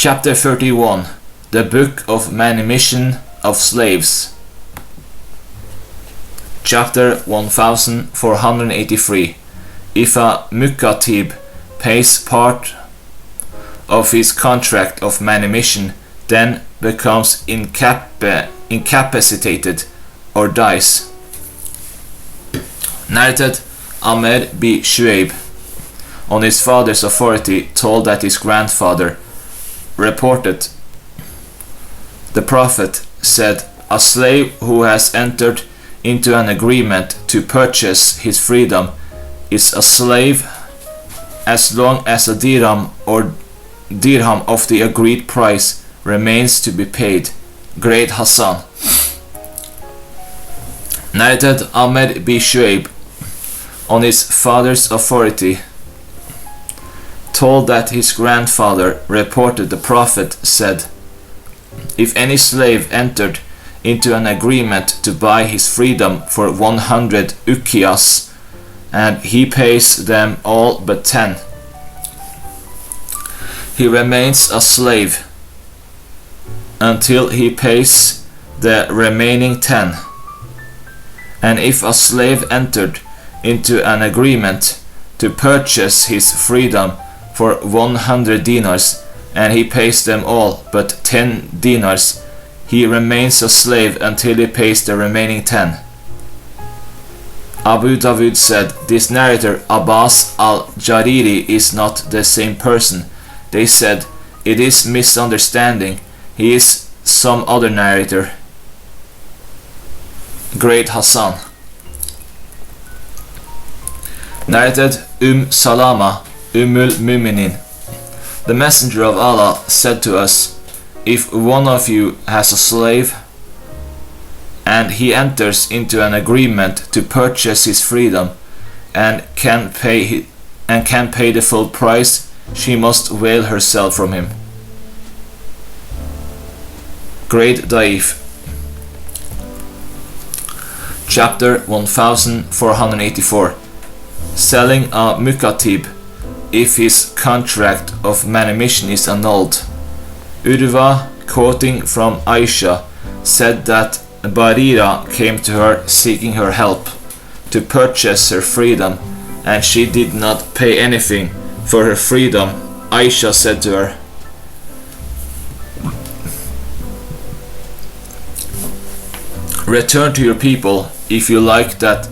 Chapter 31. The Book of Manumission of Slaves. Chapter 1483. If a mukatib pays part of his contract of manumission, then becomes incapacitated or dies. Narrated, Amr b Shu'aib, on his father's authority, told that his grandfather reported. The Prophet said, a slave who has entered into an agreement to purchase his freedom is a slave as long as a dirham or dirham of the agreed price remains to be paid. Great Hassan. Narrated, Amr b Shu'aib, on his father's authority, told that his grandfather reported. The Prophet said, if any slave entered into an agreement to buy his freedom for 100 uqiyas, and he pays them all but 10, he remains a slave until he pays the remaining 10. And if a slave entered into an agreement to purchase his freedom for 100 dinars, and he pays them all but 10 dinars, he remains a slave until he pays the remaining 10. Abu Dawud said, this narrator Abbas al-Jariri is not the same person. They said, it is misunderstanding. He is some other narrator. Great Hassan. Narrated, Salama, Mu'minin. The Messenger of Allah said to us, if one of you has a slave and he enters into an agreement to purchase his freedom and can pay the full price, she must veil herself from him. Great Daif. Chapter 1484. Selling a mukatib if his contract of manumission is annulled. Urwa, quoting from Aisha, said that Barira came to her seeking her help to purchase her freedom, and she did not pay anything for her freedom. Aisha said to her, return to your people if you like that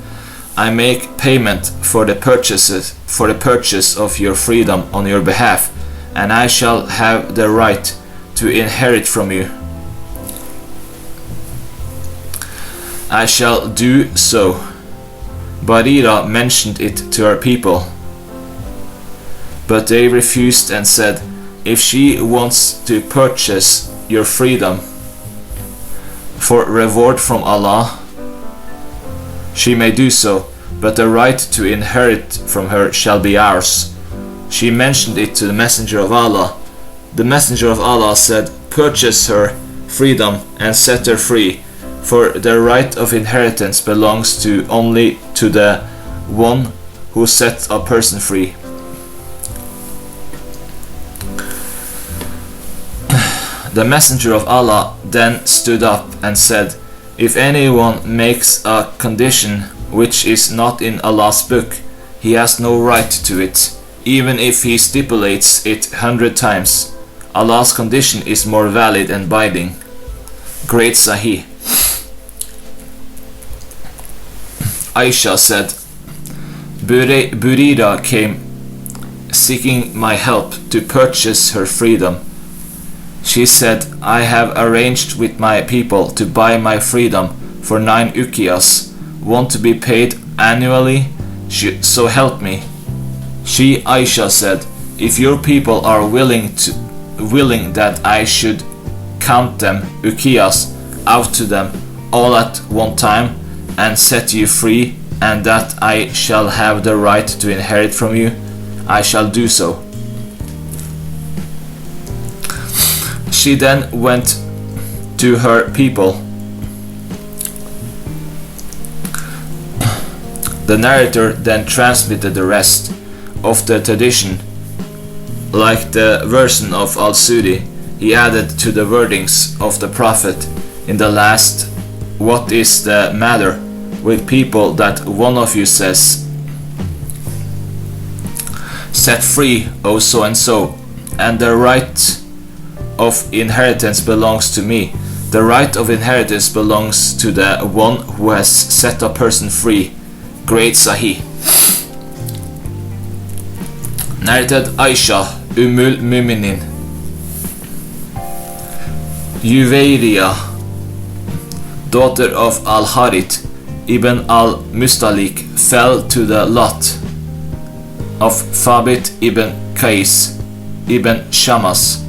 I make payment for the purchase of your freedom on your behalf, and I shall have the right to inherit from you. I shall do so. Barira mentioned it to her people, but they refused and said, if she wants to purchase your freedom for reward from Allah, she may do so, but the right to inherit from her shall be ours. She mentioned it to the Messenger of Allah. The Messenger of Allah said, purchase her freedom and set her free, for the right of inheritance belongs only to the one who sets a person free. The Messenger of Allah then stood up and said, if anyone makes a condition which is not in Allah's book, he has no right to it, even if he stipulates it 100 times. Allah's condition is more valid and binding. Great Sahih. Aisha said, Burira came seeking my help to purchase her freedom. She said, I have arranged with my people to buy my freedom for 9 uqiyas, one to be paid annually, so help me. She, Aisha, said, if your people are willing that I should count them uqiyas out to them all at one time and set you free, and that I shall have the right to inherit from you, I shall do so. She then went to her people. The narrator then transmitted the rest of the tradition, like the version of Al-Sudi, he added to the wordings of the prophet in the last, "What is the matter with people that one of you says, 'Set free, O so and so, and the right of inheritance belongs to me. The right of inheritance belongs to the one who has set a person free.'" Great Sahih. Narrated Aisha, Muminin. Juwayriya, daughter of Al-Harith ibn al-Mustalik, fell to the lot of Thabit ibn Qais ibn Shammas,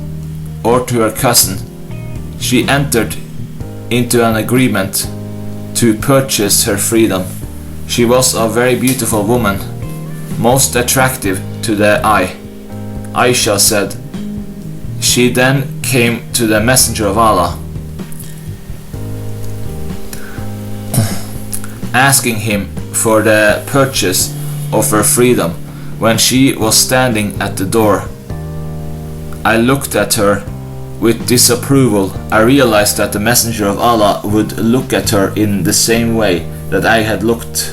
or to her cousin. She entered into an agreement to purchase her freedom. She was a very beautiful woman, most attractive to the eye. Aisha said, "She then came to the Messenger of Allah, asking him for the purchase of her freedom. When she was standing at the door, I looked at her with disapproval. I realized that the Messenger of Allah would look at her in the same way that I had looked.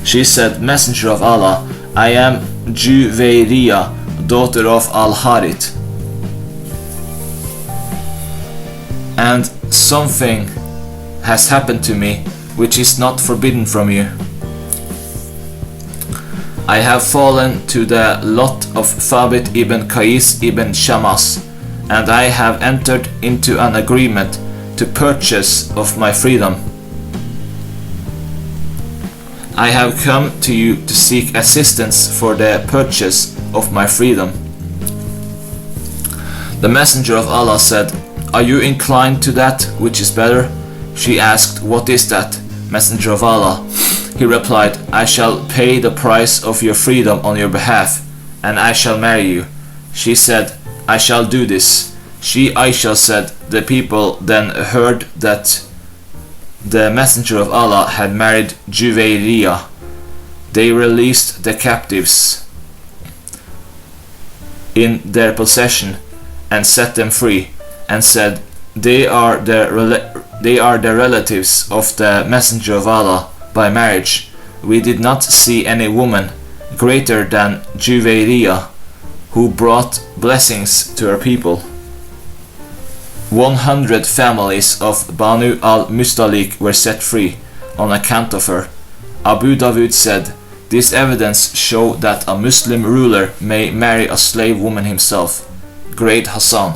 She said, 'Messenger of Allah, I am Juwayriya, daughter of Al-Harith, and something has happened to me which is not forbidden from you. I have fallen to the lot of Thabit ibn Qais ibn Shammas, and I have entered into an agreement to purchase of my freedom. I have come to you to seek assistance for the purchase of my freedom.' The Messenger of Allah said, 'Are you inclined to that which is better?' She asked, 'What is that, Messenger of Allah?' He replied, 'I shall pay the price of your freedom on your behalf, and I shall marry you.' She said, 'I shall do this.' She, Aisha, said, 'The people then heard that the Messenger of Allah had married Juwayriya. They released the captives in their possession and set them free, and said, they are the relatives of the Messenger of Allah by marriage. We did not see any woman greater than Juwayriya who brought blessings to her people. 100 families of Banu al-Mustalik were set free on account of her. Abu Dawud said, "This evidence shows that a Muslim ruler may marry a slave woman himself." Great Hassan.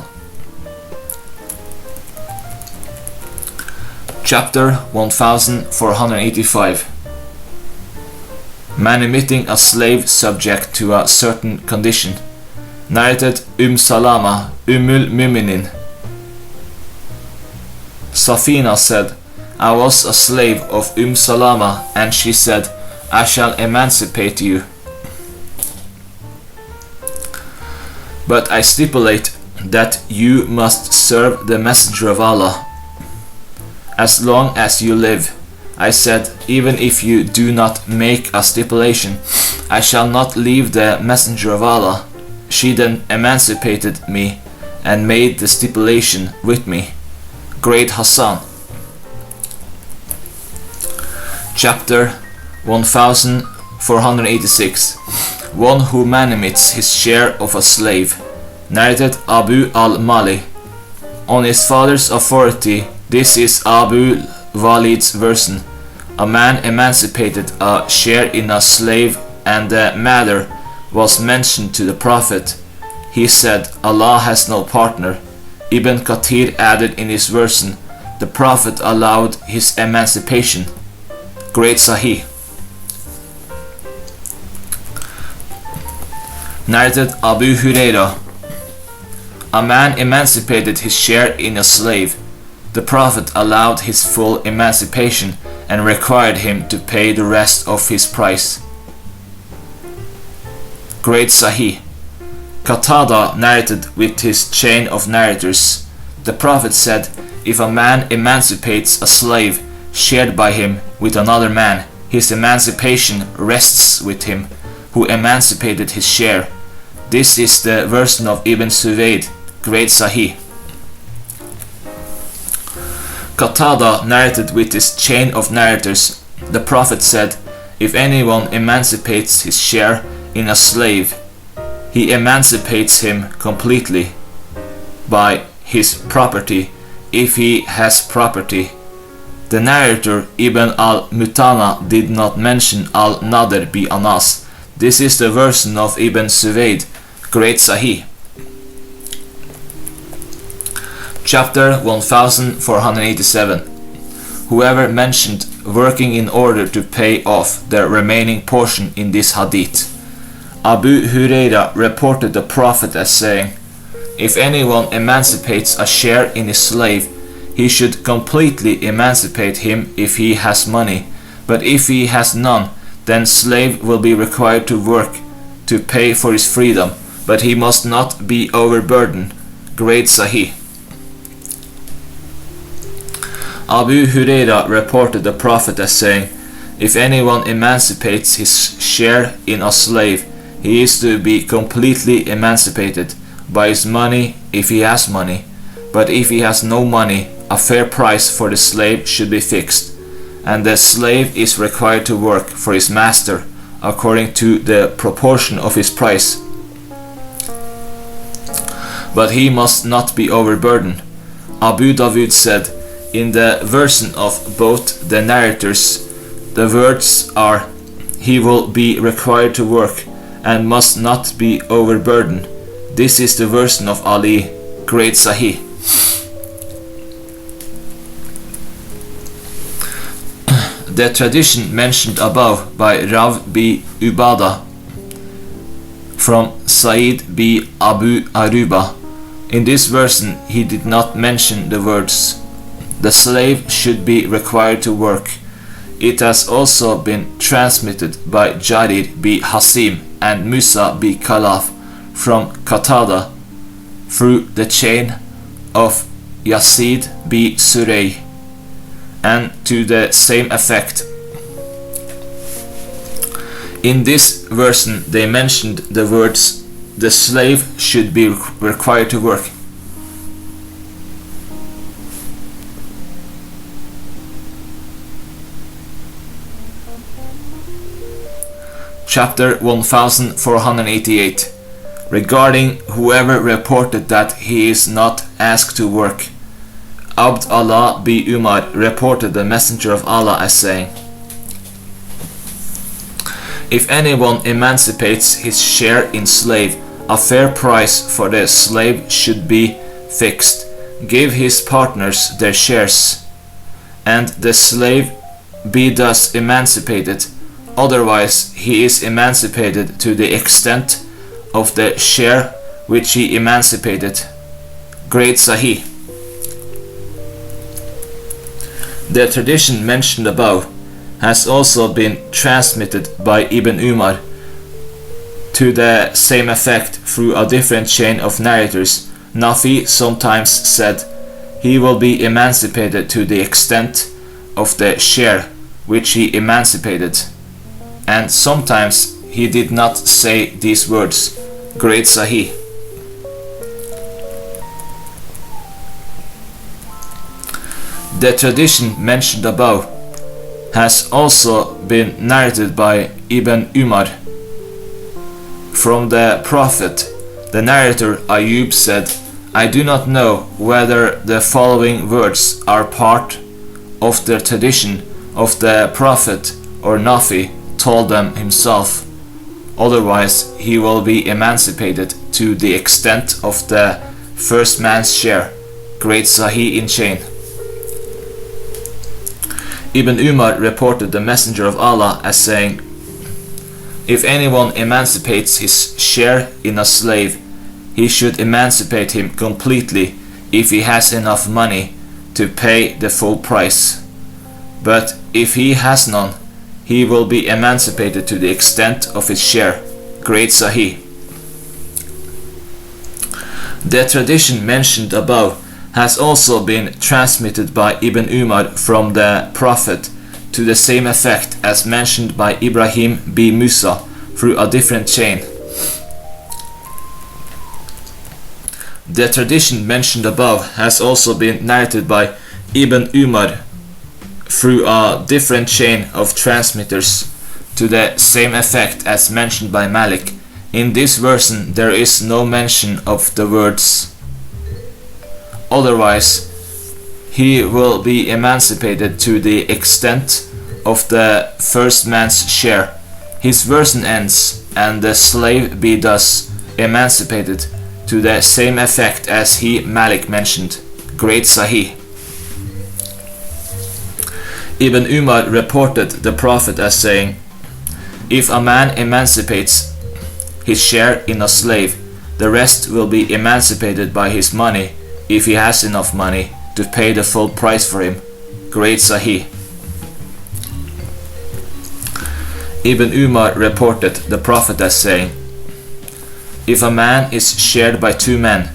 Chapter 1485. Manumitting a slave subject to a certain condition. Narrated Salama, Muminin. Safina said, "I was a slave of Salama, and she said, 'I shall emancipate you. But I stipulate that you must serve the Messenger of Allah as long as you live.' I said, 'Even if you do not make a stipulation, I shall not leave the Messenger of Allah.' She then emancipated me and made the stipulation with me." Great Hassan. Chapter 1486. One who manumits his share of a slave. Narrated Abu al-Mali. On his father's authority, this is Abu Walid's version. A man emancipated a share in a slave, and the matter was mentioned to the Prophet. He said, "Allah has no partner." Ibn Kathir added in his version, "The Prophet allowed his emancipation." Great Sahih. Narrated Abu Huraira. A man emancipated his share in a slave. The Prophet allowed his full emancipation and required him to pay the rest of his price. Great Sahih. Qatada narrated with his chain of narrators. The Prophet said, "If a man emancipates a slave shared by him with another man, his emancipation rests with him who emancipated his share. This is the version of Ibn Suwaid, Great Sahih. Qatada narrated with his chain of narrators. The Prophet said, if anyone emancipates his share in a slave, he emancipates him completely by his property, if he has property. The narrator Ibn al-Mutana did not mention al-Nadr bi Anas. This is the version of Ibn Suwaid, Great Sahih. Chapter 1487. Whoever mentioned working in order to pay off the remaining portion in this hadith. Abu Huraira reported the Prophet as saying, if anyone emancipates a share in his slave, he should completely emancipate him if he has money, but if he has none, then slave will be required to work to pay for his freedom, but he must not be overburdened. Great Sahih. Abu Huraira reported the Prophet as saying, if anyone emancipates his share in a slave, he is to be completely emancipated by his money if he has money, but if he has no money, a fair price for the slave should be fixed, and the slave is required to work for his master according to the proportion of his price, but he must not be overburdened. Abu Dawud said, in the version of both the narrators, the words are, he will be required to work and must not be overburdened. This is the version of Ali, Great Sahih. The tradition mentioned above by Rav bi Ubada from Sa'id bi Abu Aruba. In this version he did not mention the words, the slave should be required to work. It has also been transmitted by Jarir bi Hasim and Musa bi Khalaf from Qatada through the chain of Yazid bi Surey, and to the same effect. In this version they mentioned the words, the slave should be required to work. Chapter 1488. Regarding whoever reported that he is not asked to work. Abd Allah bi Umar reported the Messenger of Allah as saying, if anyone emancipates his share in slave, a fair price for the slave should be fixed. Give his partners their shares, and the slave be thus emancipated. Otherwise he is emancipated to the extent of the share which he emancipated. Great Sahih. The tradition mentioned above has also been transmitted by Ibn Umar to the same effect through a different chain of narrators. Nafi sometimes said, he will be emancipated to the extent of the share which he emancipated, and sometimes he did not say these words. Great Sahih. The tradition mentioned above has also been narrated by Ibn Umar from the Prophet. The narrator Ayub said, I do not know whether the following words are part of the tradition of the Prophet or Nafi told them himself. Otherwise he will be emancipated to the extent of the first man's share. Great Sahih in chain. Ibn Umar reported the Messenger of Allah as saying, if anyone emancipates his share in a slave, he should emancipate him completely if he has enough money to pay the full price. But if he has none, he will be emancipated to the extent of his share. Great Sahih. The tradition mentioned above has also been transmitted by Ibn Umar from the Prophet to the same effect as mentioned by Ibrahim bi Musa through a different chain. The tradition mentioned above has also been narrated by Ibn Umar through a different chain of transmitters to the same effect as mentioned by Malik. In this version there is no mention of the words "otherwise he will be emancipated to the extent of the first man's share." His version ends, "and the slave be thus emancipated to the same effect as he Malik mentioned." Great Sahih. Ibn Umar reported the Prophet as saying, "If a man emancipates his share in a slave, the rest will be emancipated by his money if he has enough money to pay the full price for him." Great Sahih. Ibn Umar reported the Prophet as saying, "If a man is shared by two men,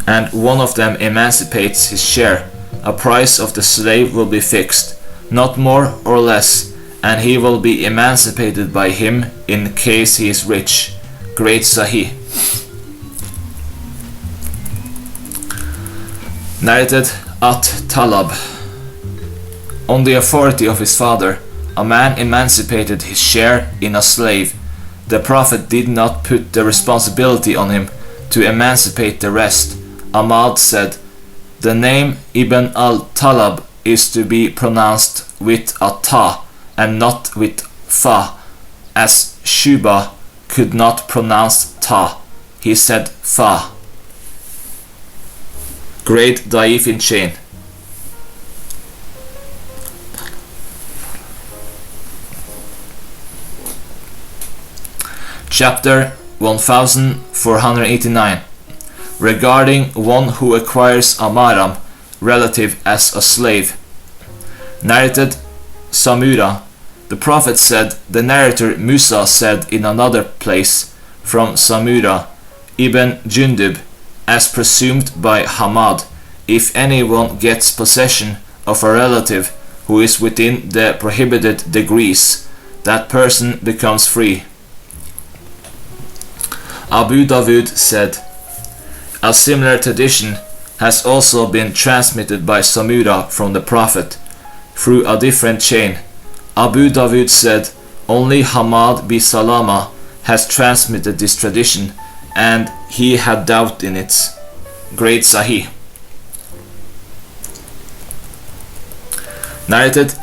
and one of them emancipates his share, a price of the slave will be fixed, not more or less, and he will be emancipated by him in case he is rich." Great Sahih. Narrated At-Talab. On the authority of his father, a man emancipated his share in a slave. The Prophet did not put the responsibility on him to emancipate the rest. Ahmad said, "The name Ibn al-Talab is to be pronounced with a ta and not with fa, as Shuba could not pronounce ta. He said fa." Great Da'if in chain. Chapter 1489. Regarding one who acquires a maram, relative, as a slave. Narrated Samura. The Prophet said, the narrator Musa said in another place from Samura ibn Jundub, as presumed by Hamad, "If anyone gets possession of a relative who is within the prohibited degrees, that person becomes free." Abu Dawud said, a similar tradition has also been transmitted by Samura from the Prophet through a different chain. Abu Dawud said, only Hamad bi Salama has transmitted this tradition, and he had doubt in it. Great Sahih. Narrated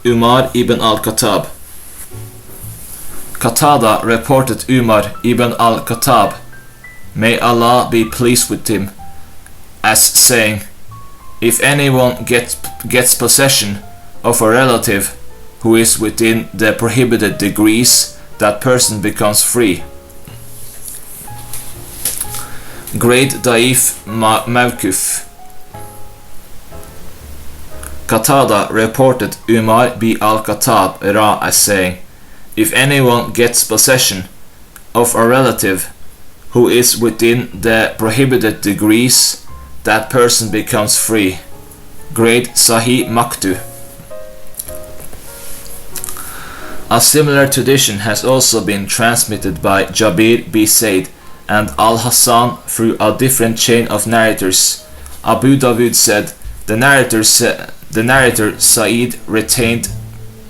Umar ibn al-Khattab. Qatada reported Umar ibn al-Khattab, may Allah be pleased with him, as saying, if anyone gets possession of a relative who is within the prohibited degrees, that person becomes free. Great Da'if Mawkuf. Qatada reported Umar bi al-Khattab as saying, if anyone gets possession of a relative who is within the prohibited degrees, that person becomes free. Great Sahih Maktu. A similar tradition has also been transmitted by Jabir b. Said and Al-Hassan through a different chain of narrators. Abu Dawud said, the narrator Sa'id retained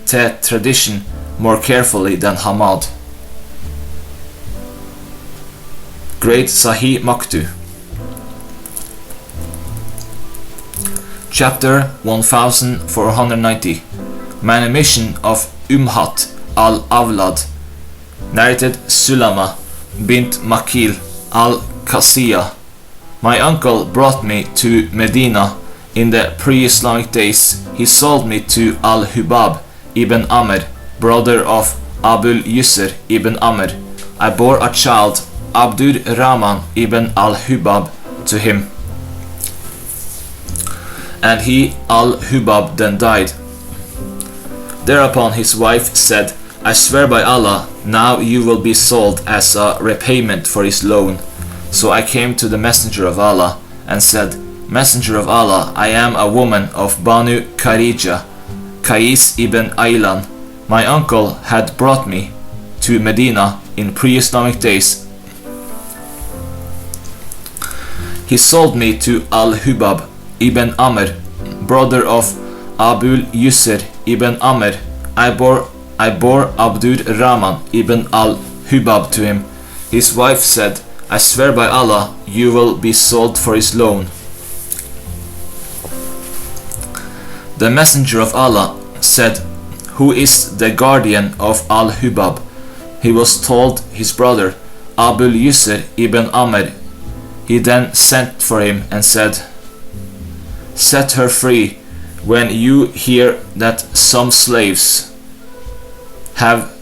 the tradition more carefully than Hamad. Great Sahih Maktu. Chapter 1490. Manumission of Umhat al-Awlad. Narrated Sulama bint Makil al-Qasiyah. My uncle brought me to Medina in the pre-Islamic days. He sold me to al-Hubab ibn Amr, brother of Abul Yusr ibn Amr. I bore a child, Abdur Rahman ibn al-Hubab, to him, and he, al-Hubab, then died. Thereupon his wife said, I swear by Allah, now you will be sold as a repayment for his loan. So I came to the Messenger of Allah and said, Messenger of Allah, I am a woman of Banu Kharija, Qais ibn Aylan. My uncle had brought me to Medina in pre-Islamic days. He sold me to Al-Hubab ibn Amr, brother of Abul Yusr ibn Amr. I bore Abdur Rahman ibn Al-Hubab to him. His wife said, I swear by Allah, you will be sold for his loan. The messenger of Allah said, who is the guardian of Al-Hubab? He was told his brother, Abul Yusr ibn Amr. He then sent for him and said, set her free when you hear that some slaves have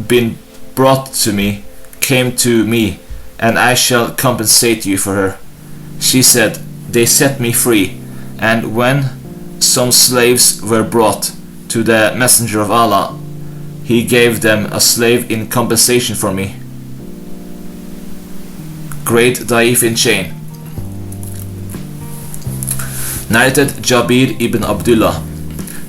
been brought to me, came to me, and I shall compensate you for her. She said, they set me free, and when some slaves were brought to the messenger of Allah, he gave them a slave in compensation for me. Great Da'if in chain. Narrated Jabir ibn Abdullah.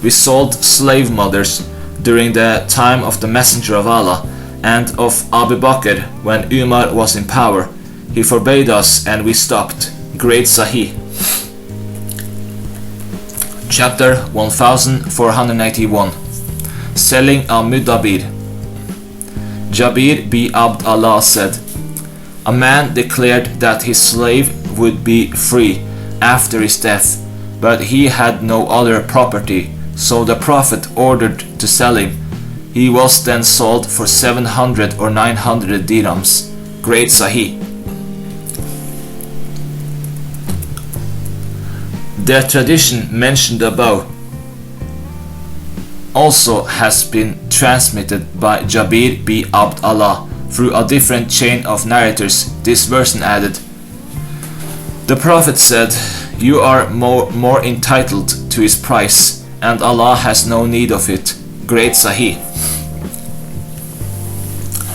We sold slave mothers during the time of the messenger of Allah and of Abu Bakr when Umar was in power. He forbade us and we stopped. Great Sahih. Chapter 1491. Selling a Mudabir. Jabir bi Abd Allah said, a man declared that his slave would be free after his death, but he had no other property, so the Prophet ordered to sell him. He was then sold for 700 or 900 dirhams. Great Sahih. The tradition mentioned above also has been transmitted by Jabir bi Abd Allah through a different chain of narrators. This version added, the Prophet said, you are more entitled to his price, and Allah has no need of it. Great Sahih.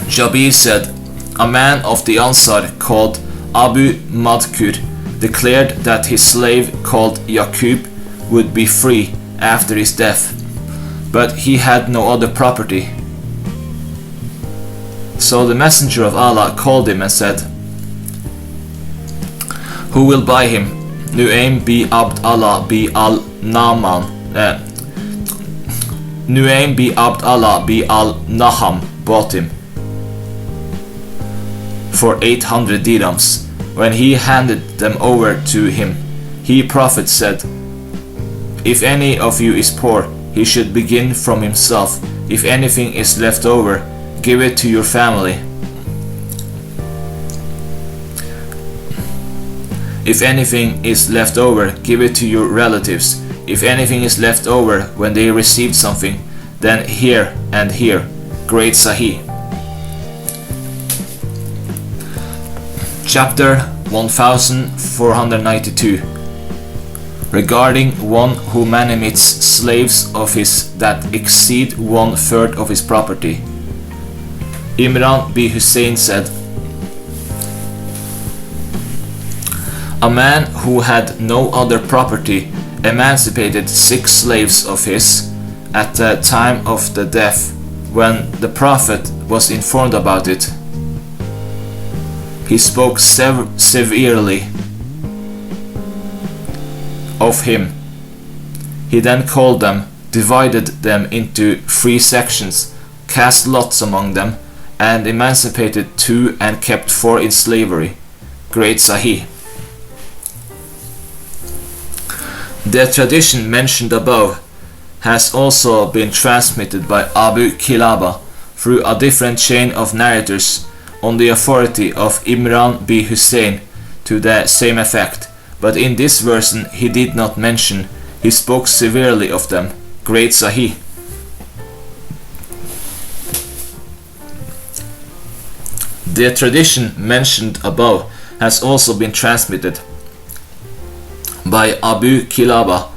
Jabir said, a man of the Ansar called Abu Madkur declared that his slave called Yaqub would be free after his death, but he had no other property. So the messenger of Allah called him and said, who will buy him? Nu'aym bi Abd Allah bi al-Naman Nu'aym bi Abd Allah bi al-Naham bought him for 800 dirhams. When he handed them over to him, he Prophet said, if any of you is poor, he should begin from himself. If anything is left over, give it to your family. If anything is left over, give it to your relatives. If anything is left over when they received something, then here and here. Great Sahih. Chapter 1492. Regarding one who manumits slaves of his that exceed 1/3 of his property. Imran bin Hussein said, a man who had no other property emancipated 6 slaves of his at the time of the death when the Prophet was informed about it. He spoke severely of him. He then called them, divided them into 3 sections, cast lots among them, and emancipated 2 and kept 4 in slavery. Great Sahih. The tradition mentioned above has also been transmitted by Abu Kilaba through a different chain of narrators on the authority of Imran bin Hussein to the same effect, but in this version he did not mention, he spoke severely of them. Great Sahih. The tradition mentioned above has also been transmitted by Abu Kilaba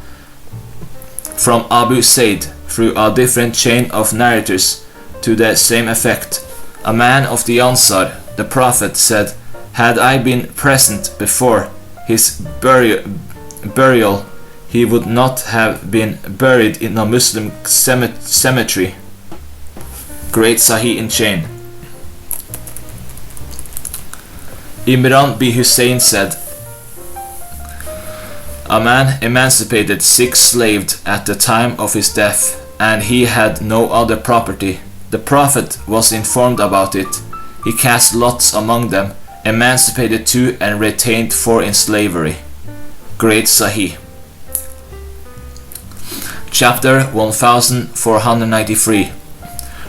from Abu Said through a different chain of narrators to the same effect. A man of the Ansar, the Prophet said, had I been present before his burial, he would not have been buried in a Muslim cemetery. Great Sahih in chain. Imran bin Hussein said, A man emancipated 6 slaves at the time of his death, and he had no other property. The Prophet was informed about it. He cast lots among them, emancipated 2 and retained 4 in slavery. Great Sahih. Chapter 1493.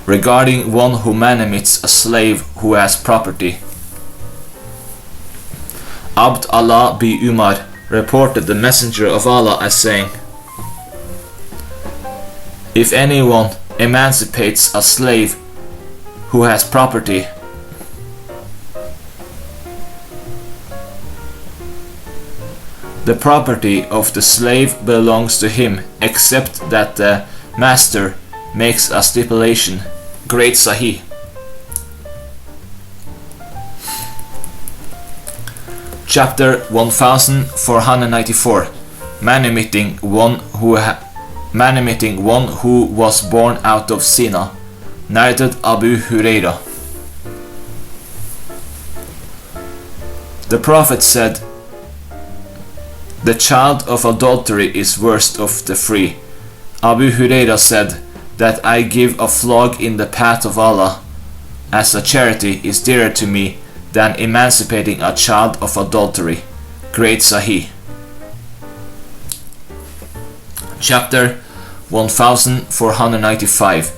Regarding one who manumits a slave who has property. Abd Allah bi Umar reported the Messenger of Allah as saying, if anyone emancipates a slave who has property, the property of the slave belongs to him, except that the master makes a stipulation. Great Sahih. Chapter 1494. Manumitting one who was born out of Zina. Narrated Abu Huraira. The Prophet said, the child of adultery is worst of the 3. Abu Huraira said, that I give a flog in the path of Allah as a charity is dearer to me than emancipating a child of adultery. Great Sahih. Chapter 1495.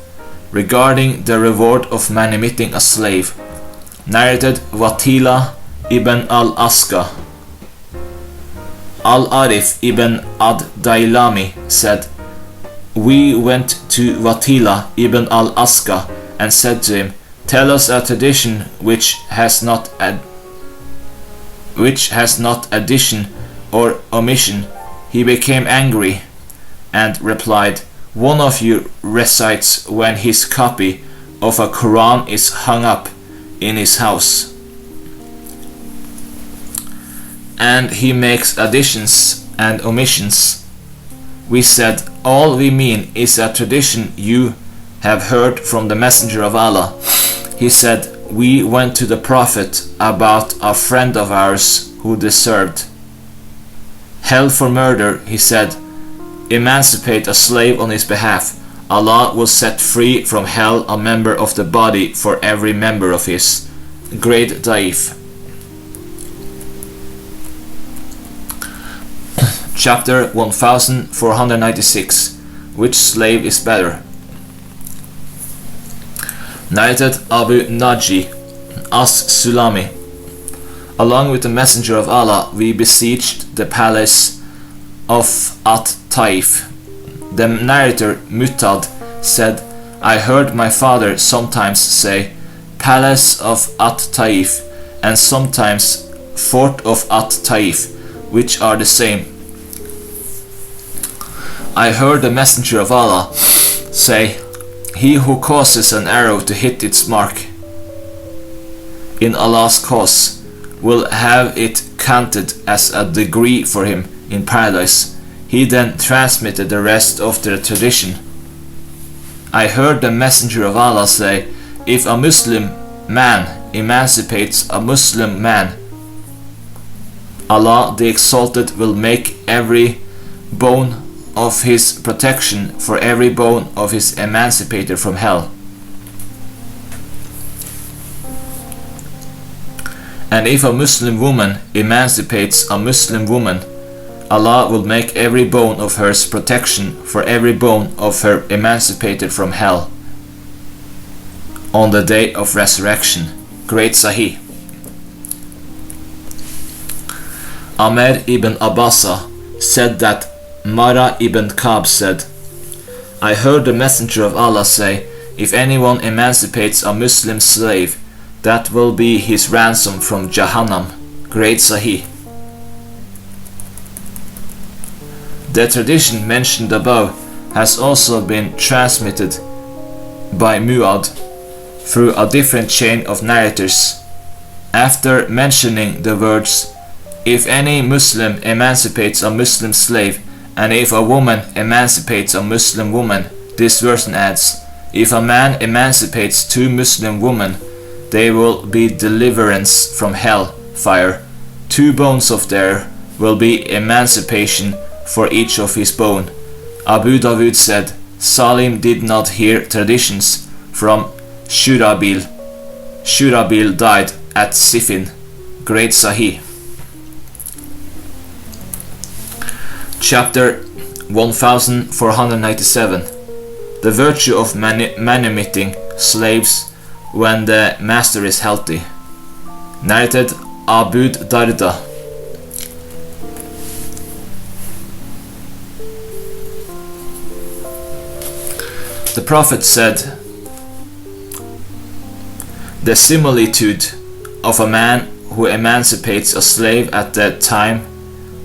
Regarding the reward of manumitting a slave. Narrated Watila ibn al-Aska. Al-Arif ibn ad-Dailami said, we went to Watila ibn al-Aska and said to him, tell us a tradition which has not addition or omission. He became angry and replied, one of you recites when his copy of a Quran is hung up in his house, and he makes additions and omissions. We said, all we mean is a tradition you have heard from the Messenger of Allah. He said, we went to the Prophet about a friend of ours who deserved hell for murder. He said, emancipate a slave on his behalf. Allah will set free from hell a member of the body for every member of his. Great Daif. Chapter 1496. Which slave is better? Narrated Abu Naji as-Sulami. Along with the Messenger of Allah, we besieged the palace of At-Taif. The narrator Mutad said, I heard my father sometimes say, palace of At-Taif, and sometimes fort of At-Taif, which are the same. I heard the Messenger of Allah say, he who causes an arrow to hit its mark in Allah's cause will have it counted as a degree for him in paradise. He then transmitted the rest of the tradition. I heard the Messenger of Allah say, if a Muslim man emancipates a Muslim man, Allah the Exalted will make every bone of his protection for every bone of his emancipator from hell. And if a Muslim woman emancipates a Muslim woman, Allah will make every bone of hers protection for every bone of her emancipated from hell on the day of resurrection. Great Sahih. Amr ibn Abasa said that Mara ibn Kab said, I heard the Messenger of Allah say, if anyone emancipates a Muslim slave, that will be his ransom from Jahannam. Great Sahih. The tradition mentioned above has also been transmitted by Mu'ad through a different chain of narrators. After mentioning the words, if any Muslim emancipates a Muslim slave, and if a woman emancipates a Muslim woman, this version adds, if a man emancipates 2 Muslim women, they will be deliverance from hell fire. 2 bones of their will be emancipation for each of his bone. Abu Dawud said, Salim did not hear traditions from Shurabil. Shurabil died at Siffin. Great Sahih. Chapter 1497. The virtue of manumitting slaves when the master is healthy. Narrated Abu Darda. The Prophet said, the similitude of a man who emancipates a slave at the time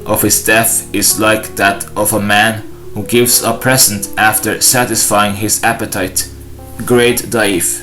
of his death is like that of a man who gives a present after satisfying his appetite. Great Daif.